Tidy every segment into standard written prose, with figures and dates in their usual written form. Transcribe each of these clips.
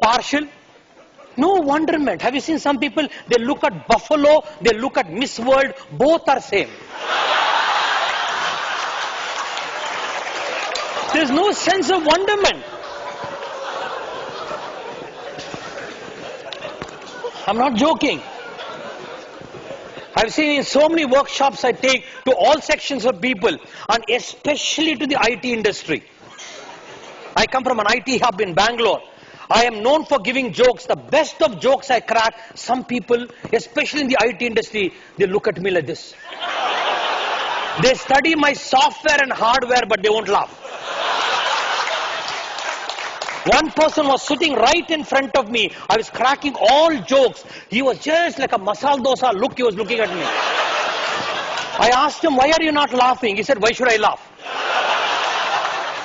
partial. No wonderment. Have you seen some people, they look at buffalo, they look at Miss World, both are same. There's no sense of wonderment. I'm not joking. I've seen in so many workshops I take to all sections of people, and especially to the IT industry. I come from an IT hub in Bangalore. I am known for giving jokes. The best of jokes I crack, some people, especially in the IT industry, they look at me like this. They study my software and hardware, but they won't laugh. One person was sitting right in front of me. I was cracking all jokes. He was just like a masala dosa look. He was looking at me. I asked him, why are you not laughing? He said, why should I laugh?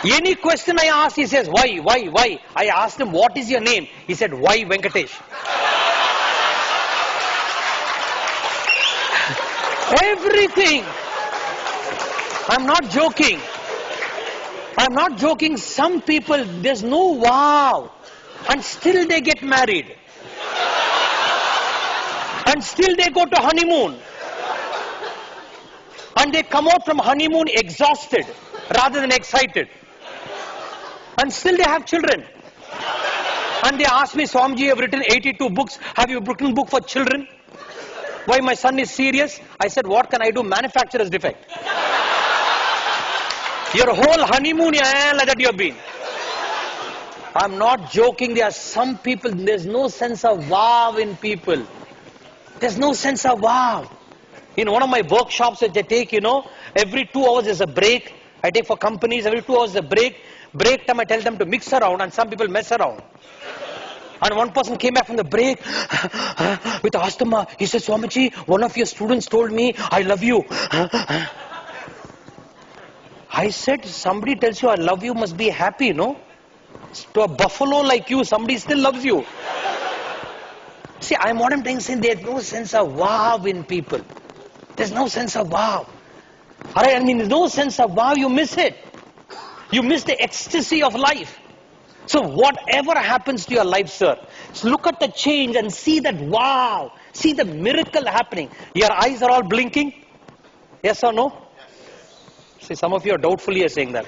Any question I asked, he says, why? I asked him, what is your name? He said, why Venkatesh? Everything. I'm not joking. I'm not joking. Some people, there's no wow. And still they get married. And still they go to honeymoon. And they come out from honeymoon exhausted rather than excited. And still they have children. And they ask me, Swamiji, I've written 82 books. Have you written a book for children? Why, my son is serious? I said, what can I do? Manufacturer's defect. Your whole honeymoon, like that you have been. I'm not joking. There are some people, there's no sense of wow in people. There's no sense of wow. In one of my workshops that I take, every 2 hours is a break. I take for companies, every 2 hours is a break. Break time, I tell them to mix around, and some people mess around. And one person came back from the break with asthma. He said, Swamiji, one of your students told me, I love you. I said, somebody tells you I love you, must be happy, no? To a buffalo like you, somebody still loves you. See, what I'm trying to say, there's no sense of wow in people. There's no sense of wow. Alright, there's no sense of wow, you miss it. You miss the ecstasy of life. So whatever happens to your life, sir, so look at the change and see that wow. See the miracle happening. Your eyes are all blinking? Yes or no? See, some of you are doubtfully saying that.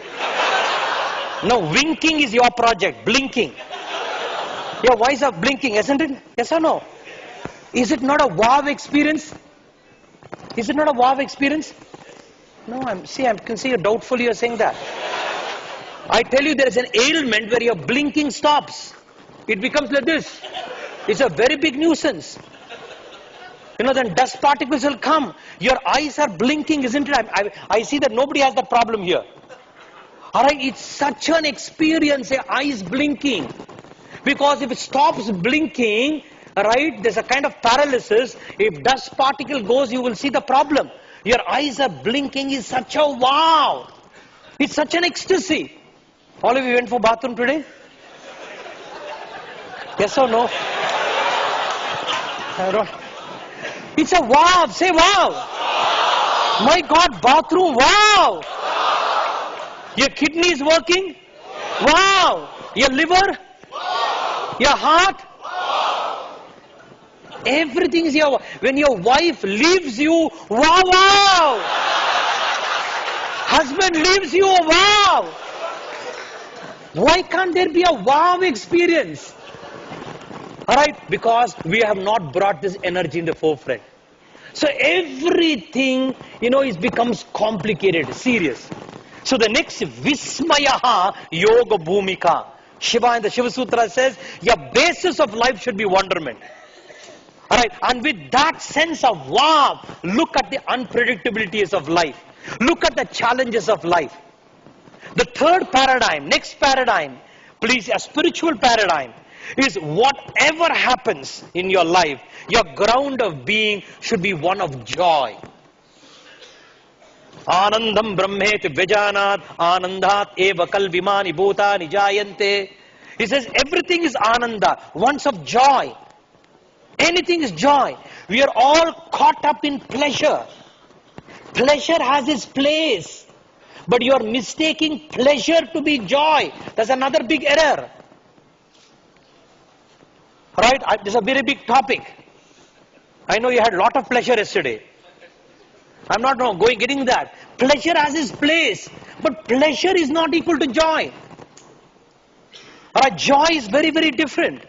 No, winking is your project. Blinking. Your eyes are blinking, isn't it? Yes or no? Is it not a wow experience? Is it not a wow experience? No, I can see you doubtfully you're saying that. I tell you, there is an ailment where your blinking stops. It becomes like this. It's a very big nuisance. Then dust particles will come. Your eyes are blinking, isn't it? I see that nobody has that problem here. Alright, it's such an experience, your eyes blinking. Because if it stops blinking, right, there's a kind of paralysis. If dust particle goes, you will see the problem. Your eyes are blinking is such a wow. It's such an ecstasy. All of you went for bathroom today? Yes or no? I don't. It's a wow. Say wow. Wow. My God, bathroom, wow. Wow. Your kidney is working? Wow. Your liver? Wow. Your heart? Wow. Everything is here. When your wife leaves you, wow, wow. Husband leaves you, wow. Why can't there be a wow experience? Alright, because we have not brought this energy in the forefront. So everything, it becomes complicated, serious. So the next, Vismayaha Yoga Bhumika. Shiva in the Shiva Sutra says, your basis of life should be wonderment. Alright, and with that sense of wow, look at the unpredictabilities of life. Look at the challenges of life. The third paradigm, next paradigm, please, a spiritual paradigm, is whatever happens in your life, your ground of being should be one of joy. Anandam brahmeti vyajanat anandat eva kalvimani bhutani jayante. He says everything is ananda, once of joy. Anything is joy. We are all caught up in pleasure. Pleasure has its place. But you are mistaking pleasure to be joy. That's another big error. Right? This is a very big topic. I know you had a lot of pleasure yesterday. I'm not getting that. Pleasure has its place, but pleasure is not equal to joy. Alright, joy is very, very different.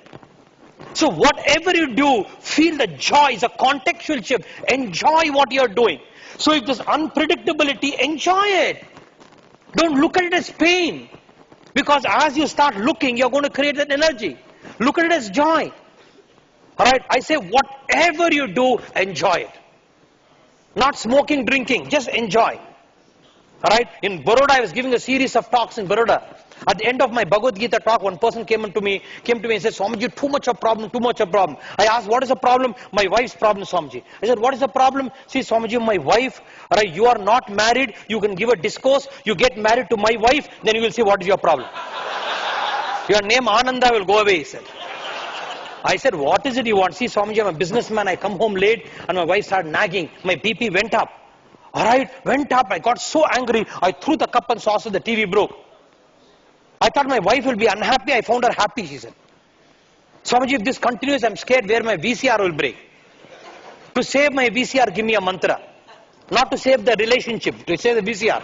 So whatever you do, feel the joy. Is a contextual shift. Enjoy what you're doing. So if there's unpredictability, enjoy it. Don't look at it as pain. Because as you start looking, you're going to create that energy. Look at it as joy. Alright, I say whatever you do, enjoy it. Not smoking, drinking, just enjoy. Alright, in Baroda, I was giving a series of talks in Baroda. At the end of my Bhagavad Gita talk, one person came to me and said, Swamiji, too much of problem. I asked, what is the problem? My wife's problem, Swamiji. I said, what is the problem? See, Swamiji, my wife, right, you are not married, you can give a discourse, you get married to my wife, then you will see what is your problem. Your name Ananda will go away, he said. I said, what is it you want? See, Swamiji, I'm a businessman, I come home late, and my wife started nagging. My BP went up. Alright, went up, I got so angry, I threw the cup and saucer, the TV broke. I thought my wife will be unhappy. I found her happy, she said. Swamiji, if this continues, I'm scared where my VCR will break. To save my VCR, give me a mantra. Not to save the relationship, to save the VCR.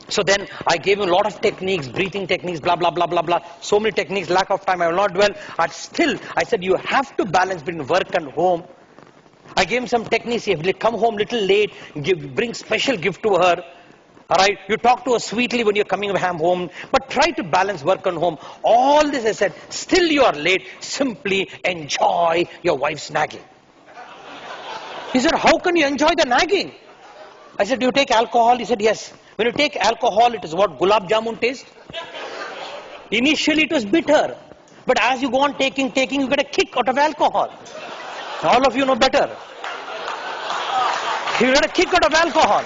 So then I gave him a lot of techniques, breathing techniques, blah, blah, blah, blah, blah. So many techniques, lack of time, I will not dwell. But still, I said, you have to balance between work and home. I gave him some techniques. If they come home little late, bring special gift to her. Alright, you talk to her sweetly when you're coming home, but try to balance work and home. All this I said, still you are late, simply enjoy your wife's nagging. He said, how can you enjoy the nagging? I said, do you take alcohol? He said, yes. When you take alcohol, it is what gulab jamun taste. Initially it was bitter, but as you go on taking, you get a kick out of alcohol. All of you know better. You get a kick out of alcohol.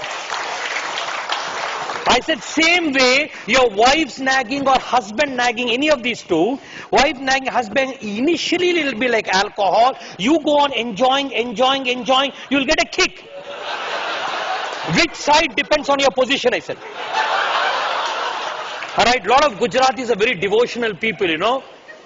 I said, same way, your wife's nagging or husband nagging, any of these two, wife nagging, husband, initially it will be like alcohol. You go on enjoying, you'll get a kick. Which side depends on your position, I said. Alright, a lot of Gujaratis are very devotional people, you know.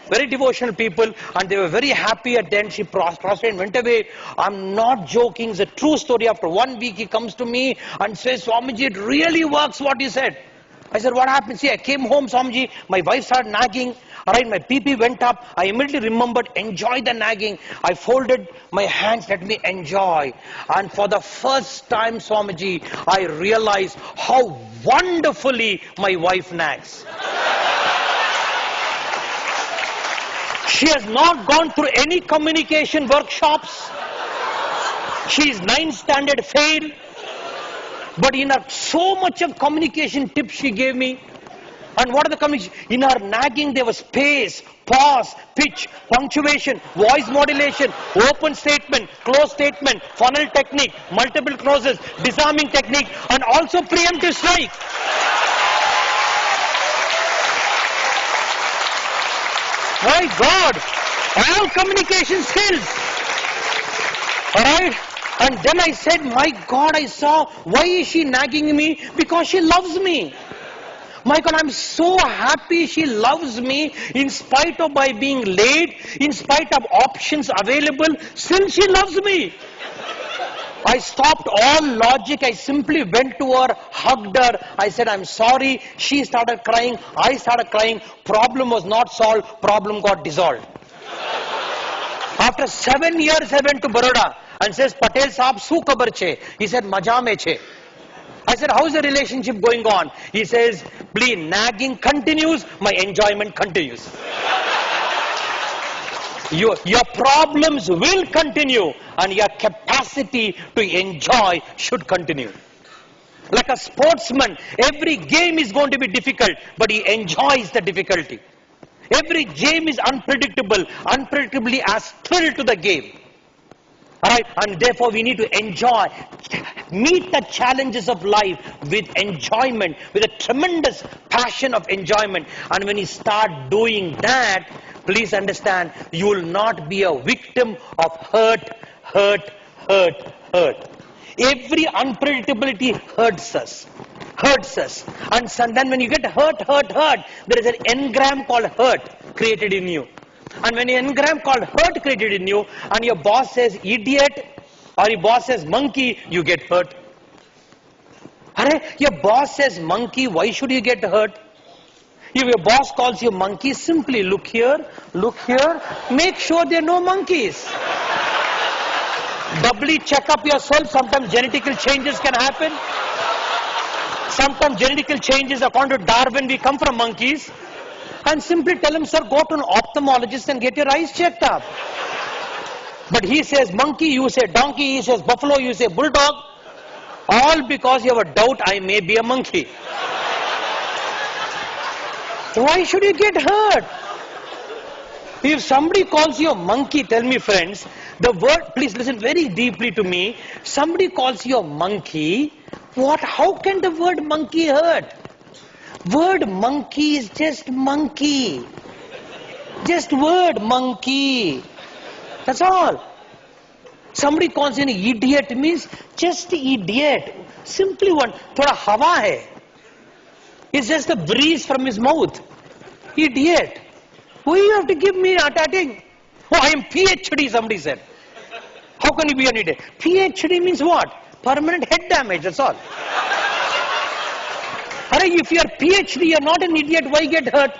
Very devotional people, and they were very happy at the end. She prostrated and went away. I'm not joking, it's a true story. After 1 week, he comes to me and says, Swamiji, it really works what you said. I said, what happened? See, I came home, Swamiji, my wife started nagging. Alright, my PP went up. I immediately remembered, enjoy the nagging. I folded my hands, let me enjoy. And for the first time, Swamiji, I realized how wonderfully my wife nags. She has not gone through any communication workshops. She is 9th standard fail. But in her so much of communication tips she gave me. And what are the communication? In her nagging there was space, pause, pitch, punctuation, voice modulation, open statement, close statement, funnel technique, multiple clauses, disarming technique, and also preemptive strike. My God, all communication skills. Alright? And then I said, my God, I saw, why is she nagging me? Because she loves me. My God, I'm so happy she loves me in spite of my being late, in spite of options available, still she loves me. I stopped all logic. I simply went to her, hugged her. I said, I'm sorry. She started crying. I started crying. Problem was not solved. Problem got dissolved. After 7 years, I went to Baroda and says, Patel Saab, su khabar che? He said, Maja mein che. I said, how is the relationship going on? He says, please, nagging continues, my enjoyment continues. Your problems will continue and your capacity to enjoy should continue. Like a sportsman, every game is going to be difficult, but he enjoys the difficulty. Every game is unpredictable, unpredictably as thrill to the game. Alright, and therefore we need to enjoy, meet the challenges of life with enjoyment, with a tremendous passion of enjoyment. And when you start doing that, please understand, you will not be a victim of hurt. Every unpredictability hurts us. And then when you get hurt, there is an engram called hurt created in you. And when an engram called hurt created in you, and your boss says idiot, or your boss says monkey, you get hurt. Your boss says monkey, why should you get hurt? If your boss calls you monkey, simply look here, make sure there are no monkeys. Doubly check up yourself. Sometimes genetical changes can happen. Sometimes genetical changes, according to Darwin, we come from monkeys. And simply tell him, sir, go to an ophthalmologist and get your eyes checked up. But he says monkey, you say donkey, he says buffalo, you say bulldog. All because you have a doubt I may be a monkey. Why should you get hurt? If somebody calls you a monkey, tell me friends, the word, please listen very deeply to me. Somebody calls you a monkey, how can the word monkey hurt? Word monkey is just monkey. Just word monkey. That's all. Somebody calls you an idiot means just idiot. Simply one. Thoda hawa hai. It's just a breeze from his mouth. Idiot. Why you have to give me attacking? Oh, I am PhD, somebody said. How can you be an idiot? PhD means what? Permanent head damage, that's all. If you are PhD, you are not an idiot, why get hurt?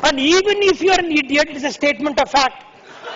And even if you are an idiot, it is a statement of fact.